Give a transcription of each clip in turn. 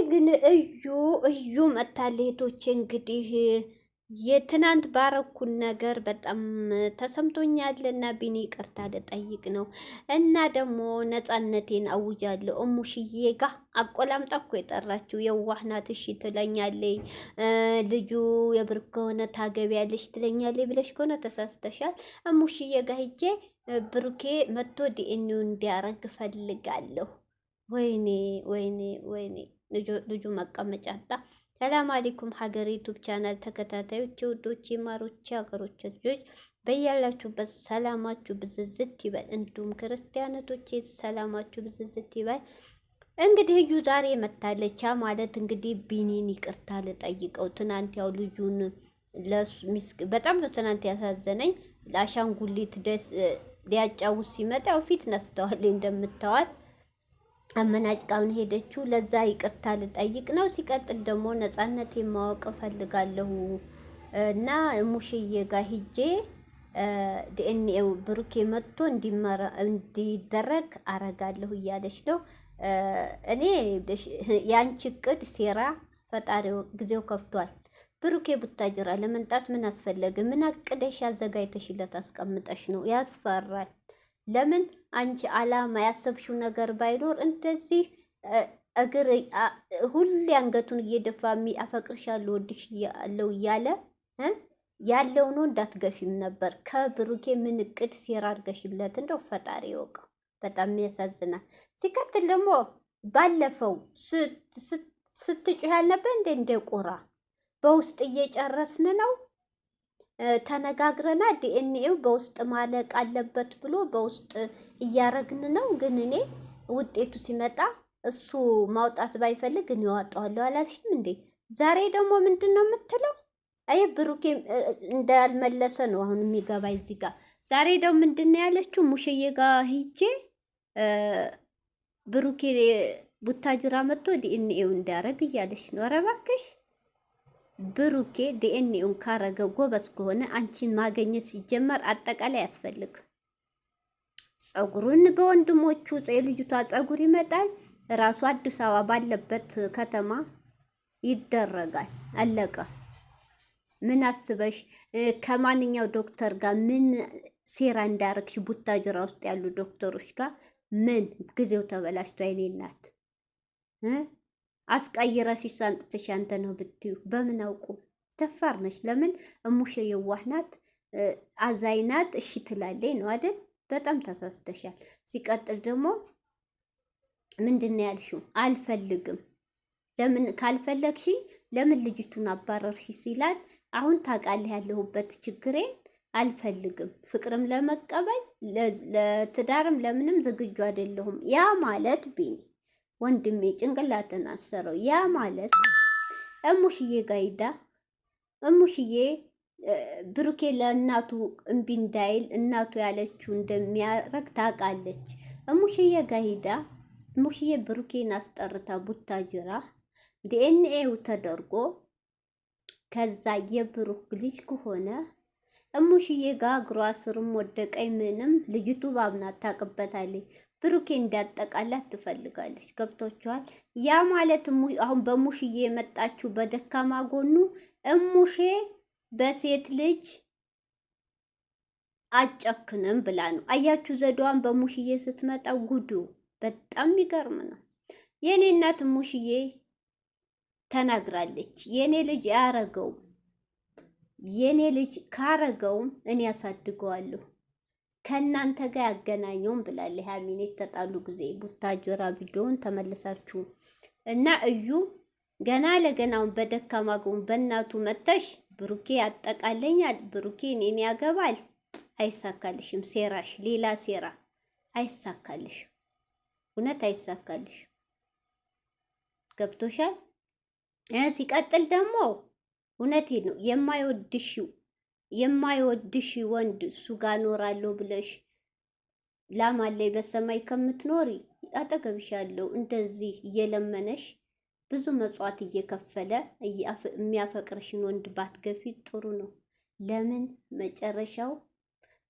ግን እዩ መታሌቶች እንግዲህ የትናንት ባረኩን ነገር በጣም ተሰምቶኛልና ቢኒ ይቅርታ ልጠይቅ ነው። እና ደግሞ ነፃነቴን አውጃለሁ። እሙሽዬ ጋ አቆላምጣ እኮ የጠራችው የዋህ ናት። እሺ ትለኛለች። ልጁ የብር ከሆነ ታገቢያለሽ ትለኛለች ብለሽ ከሆነ ተሳስተሻል። እሙሽዬ ጋ ሂጄ ብሩኬ መጥቶ ዲኤንኤው እንዲያረግ ፈልጋለሁ። ወይኔ ወይኔ ወይኔ ልጁ መቀመጫ አጣ። ሰላም አለይኩም ሀገሬ ዩቲዩብ ቻናል ተከታታዮች ውዶች፣ የማሮች ሀገሮች ልጆች በያላችሁበት ሰላማችሁ ብዝዝት ይበል። እንዲሁም ክርስቲያኖቶች ሰላማችሁ ብዝዝት ይበል። እንግዲህ እዩ ዛሬ መታለቻ ማለት እንግዲህ ቢኒን ይቅርታ ልጠይቀው። ትናንት ያው ልጁን በጣም ነው ትናንት ያሳዘነኝ። ለአሻንጉሊት ደስ ሊያጫውት ሲመጣ ያው ፊት ነስተዋል እንደምታዋል አመናጭቃውን ሄደችው። ለዛ ይቅርታ ልጠይቅ ነው። ሲቀጥል ደግሞ ነፃነቴን ማወቅ እፈልጋለሁ እና ሙሽዬ ጋር ሂጄ ዲኤንኤው ብሩኬ መጥቶ እንዲደረግ አረጋለሁ እያለች ነው። እኔ ያንቺ እቅድ ሴራ ፈጣሪው ጊዜው ከፍቷል። ብሩኬ ቡታጅራ ለመምጣት ምን አስፈለገ? ምን አቅደሽ አዘጋጅተሽለት አስቀምጠሽ ነው? ያስፈራል። ለምን አንቺ አላማ ያሰብሽው ነገር ባይኖር እንደዚህ እግር ሁሌ አንገቱን እየደፋ አፈቅርሻለሁ ወድሻለሁ እያለ ያለው ነው እንዳትገፊም ነበር። ከብሩኬ ምን እቅድ ሴራ አድርገሽለት እንደው ፈጣሪ ይወቀው። በጣም ያሳዝናል። ሲቀጥል ደግሞ ባለፈው ስትጮህ ያልነበር እንደ ቁራ በውስጥ እየጨረስን ነው ተነጋግረና ዲኤንኤው በውስጥ ማለቅ አለበት ብሎ በውስጥ እያረግን ነው። ግን እኔ ውጤቱ ሲመጣ እሱ ማውጣት ባይፈልግ እኔ አወጣዋለሁ አላልሽም እንዴ? ዛሬ ደግሞ ምንድን ነው የምትለው? አይ ብሩኬ እንዳልመለሰ ነው አሁን የሚገባኝ እዚህ ጋር። ዛሬ ደግሞ ምንድን ነው ያለችው? ሙሽዬ ጋር ሂጄ ብሩኬ ቡታጅራ መጥቶ ዲኤንኤው እንዲያረግ እያለች ነው። ኧረ እባክሽ ብሩኬ ዲኤንኤውን ካረገ ጎበዝ ከሆነ አንቺን ማገኘት ሲጀመር አጠቃላይ ያስፈልግ። ጸጉሩን በወንድሞቹ የልጅቷ ጸጉር ይመጣል። ራሱ አዲስ አበባ ባለበት ከተማ ይደረጋል። አለቀ። ምን አስበሽ ከማንኛው ዶክተር ጋር ምን ሴራ እንዳረግሽ ቡታጅራ ውስጥ ያሉ ዶክተሮች ጋር ምን ጊዜው ተበላሽቶ አይኔናት አስቀይረሽ ሳንጥተሽ አንተ ነው ብትዩ በምን አውቁ? ተፋር ነሽ። ለምን እሙሽ የዋህ ናት፣ አዛኝ ናት። እሺ ትላለች ነው አይደል? በጣም ተሳስተሻል። ሲቀጥል ደግሞ ምንድነው ያልሽው? አልፈልግም። ለምን ካልፈለግሽኝ ለምን ልጅቱን አባረርሽ ሲላት፣ አሁን ታውቃለህ ያለሁበት ችግሬን አልፈልግም፣ ፍቅርም ለመቀበል ለትዳርም ለምንም ዝግጁ አይደለሁም። ያ ማለት ቢኒ ወንድሜ ጭንቅላትን አሰረው። ያ ማለት እሙሽዬ ጋይዳ እሙሽዬ ብሩኬ ለእናቱ እምቢ እንዳይል እናቱ ያለችው እንደሚያረግ ታውቃለች። እሙሽዬ ጋይዳ እሙሽዬ ብሩኬን አስጠርታ ቡታጅራ ዲኤንኤው ተደርጎ ከዛ የብሩክ ልጅ ከሆነ እሙሽዬ ጋ እግሯ ስርም ወደቀኝ ምንም ልጅቱ ባብናት ታውቅበታለች። ብሩኬ እንዳጠቃላት ትፈልጋለች። ገብቷችኋል? ያ ማለት አሁን በሙሽዬ የመጣችው በደካማ ጎኑ እሙሼ በሴት ልጅ አጨክንም ብላ ነው። አያችሁ ዘዴዋን በሙሽዬ ስትመጣ ጉዱ በጣም ይገርም ነው። የኔ እናት ሙሽዬ ተናግራለች። የኔ ልጅ አያረገውም፣ የኔ ልጅ ካረገውም እኔ ያሳድገዋለሁ ከእናንተ ጋር ያገናኘውን ብላለች። ሀሚኔ የተጣሉ ጊዜ ቡታጅራ ቪዲዮውን ተመልሳችሁ እና እዩ ገና ለገናውን በደካማ ጎን በእናቱ መተሽ ብሩኬ ያጠቃለኛል፣ ብሩኬ እኔን ያገባል። አይሳካልሽም። ሴራሽ ሌላ ሴራ። አይሳካልሽም። እውነት አይሳካልሽም። ገብቶሻል? ሲቀጥል ደግሞ እውነቴ ነው የማይወድሽ ወንድ እሱ ጋር ኖራለሁ ብለሽ ላማለይ በሰማይ ከምትኖሪ አጠገብሽ ያለው እንደዚህ እየለመነሽ ብዙ መጽዋት እየከፈለ የሚያፈቅርሽን ወንድ ባትገፊ ጥሩ ነው። ለምን መጨረሻው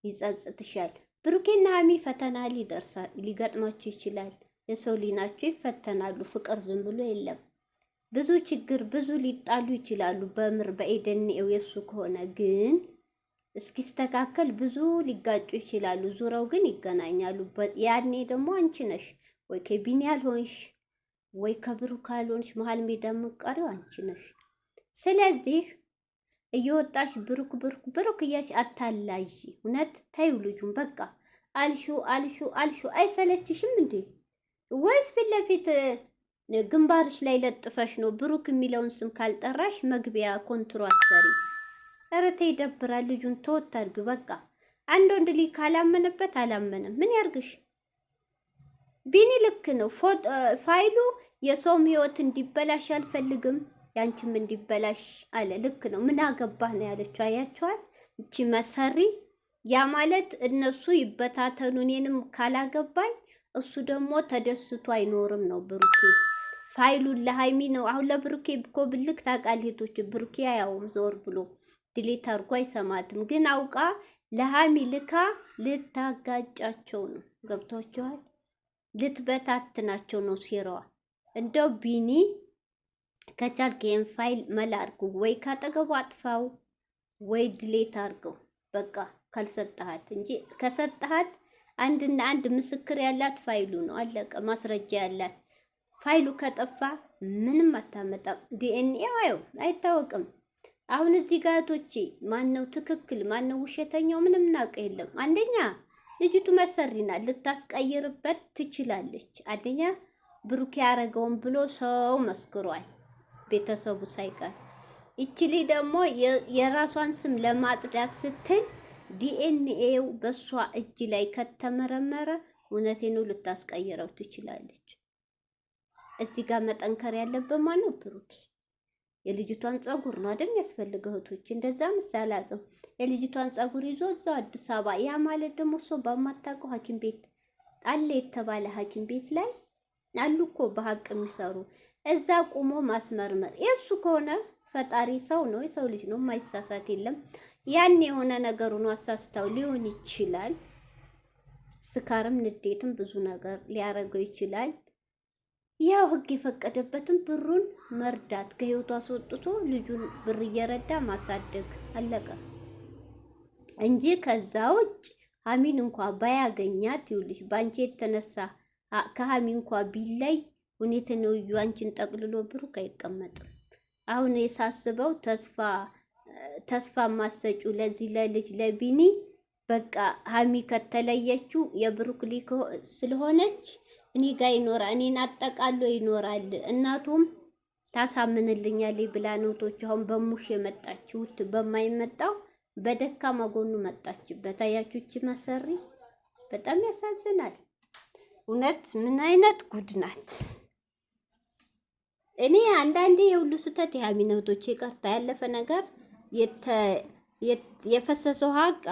ይጸጽትሻል። ብሩኬና ሀሚ ፈተና ሊገጥማችሁ ይችላል። የሰው ሊናችሁ ይፈተናሉ። ፍቅር ዝም ብሎ የለም። ብዙ ችግር ብዙ ሊጣሉ ይችላሉ። በምር በኤደንኤው የሱ ከሆነ ግን እስኪስተካከል ብዙ ሊጋጩ ይችላሉ። ዙረው ግን ይገናኛሉ። ያኔ ደግሞ አንቺ ነሽ ወይ ከቢኒ ያልሆንሽ ወይ ከብሩክ ካልሆንሽ መሀል ሜዳ መቃሪው አንቺ ነሽ። ስለዚህ እየወጣሽ ብሩክ ብሩክ ብሩክ እያልሽ አታላይ። እውነት ታዩ ልጁን በቃ አልሹ አልሹ አልሹ። አይሰለችሽም እንዴ? ወይስ ፊት ለፊት ግንባርሽ ላይ ለጥፈሽ ነው ብሩክ የሚለውን ስም ካልጠራሽ መግቢያ ኮንትራት ሰሪ? ኧረ ተይ ይደብራል። ልጁን ተወት አድርጊው በቃ። አንድ ወንድ ልጅ ካላመነበት አላመነም። ምን ያርግሽ? ቢኒ ልክ ነው። ፋይሉ የሰውም ህይወት እንዲበላሽ አልፈልግም፣ ያንቺም እንዲበላሽ አለ። ልክ ነው። ምን አገባህ ነው ያለችው። አያችኋል? እቺ መሰሪ። ያ ማለት እነሱ ይበታተኑ፣ እኔንም ካላገባኝ እሱ ደግሞ ተደስቶ አይኖርም ነው ብሩኬ። ፋይሉን ለሃይሚ ነው አሁን ለብሩኬ እኮ ብልክ ታውቃለች። ብሩኬ አያውም ዞር ብሎ ድሌት አድርጎ አይሰማትም። ግን አውቃ ለሃሚ ልካ ልታጋጫቸው ነው። ገብቷቸዋል። ልትበታትናቸው ነው ሴራዋ። እንደው ቢኒ ከቻልክ ይሄን ፋይል መላርኩ ወይ ካጠገቡ አጥፋው ወይ ድሌት አድርገው በቃ ካልሰጠሃት እንጂ ከሰጠሃት አንድና አንድ ምስክር ያላት ፋይሉ ነው። አለቀ። ማስረጃ ያላት ፋይሉ ከጠፋ ምንም አታመጣም። ዲኤንኤ አይታወቅም። አሁን እዚህ ጋቶቼ ማነው ትክክል ማነው ውሸተኛው? ምንም ናቀ የለም። አንደኛ ልጅቱ መሰሪና ልታስቀይርበት ትችላለች። አንደኛ ብሩክ ያረገውን ብሎ ሰው መስክሯል፣ ቤተሰቡ ሳይቀር። ይችሊ ደግሞ የራሷን ስም ለማጽዳት ስትል ዲኤንኤው በሷ እጅ ላይ ከተመረመረ እውነቴን ነው ልታስቀይረው ትችላለች። እዚህ ጋር መጠንከር ያለበት ማነው? ብሩክ። የልጅቷን ጸጉር ነው አይደል የሚያስፈልገው እህቶች፣ እንደዛ ምሳሌ አቅም የልጅቷን ጸጉር ይዞ እዛው አዲስ አበባ። ያ ማለት ደግሞ እሷ በማታውቀው ሐኪም ቤት አለ የተባለ ሐኪም ቤት ላይ አሉ እኮ በሀቅ የሚሰሩ እዛ ቁሞ ማስመርመር። የእሱ ከሆነ ፈጣሪ ሰው ነው፣ የሰው ልጅ ነው፣ ማይሳሳት የለም። ያን የሆነ ነገሩ ነው አሳስታው ሊሆን ይችላል። ስካርም ንዴትም ብዙ ነገር ሊያረገው ይችላል። ያው ህግ የፈቀደበትን ብሩን መርዳት ከህይወቱ አስወጥቶ ልጁን ብር እየረዳ ማሳደግ አለቀ እንጂ ከዛ ውጭ ሀሚን እንኳ ባያገኛት ይውልሽ ባንቺ የተነሳ ከሀሚ እንኳ ቢላይ ሁኔታ ነው አንቺን ጠቅልሎ ብሩክ አይቀመጥም። አሁን የሳስበው ተስፋ ማሰጩ ለዚህ ለልጅ ለቢኒ በቃ ሀሚ ከተለየችው የብሩክ ልጅ ስለሆነች እኔ ጋር ይኖራል፣ እኔን አጠቃሎ ይኖራል። እናቱም ታሳምንልኛል ብላ ነውቶች አሁን በሙሽ የመጣችሁት በማይመጣው በደካማ ጎኑ መጣችበት። አያችሁች መሰሪ በጣም ያሳዝናል። እውነት ምን አይነት ጉድ ናት? እኔ አንዳንዴ የሁሉ ስህተት የሀሚ ነውቶች ይቀርታ ያለፈ ነገር የፈሰሰው ሀቅ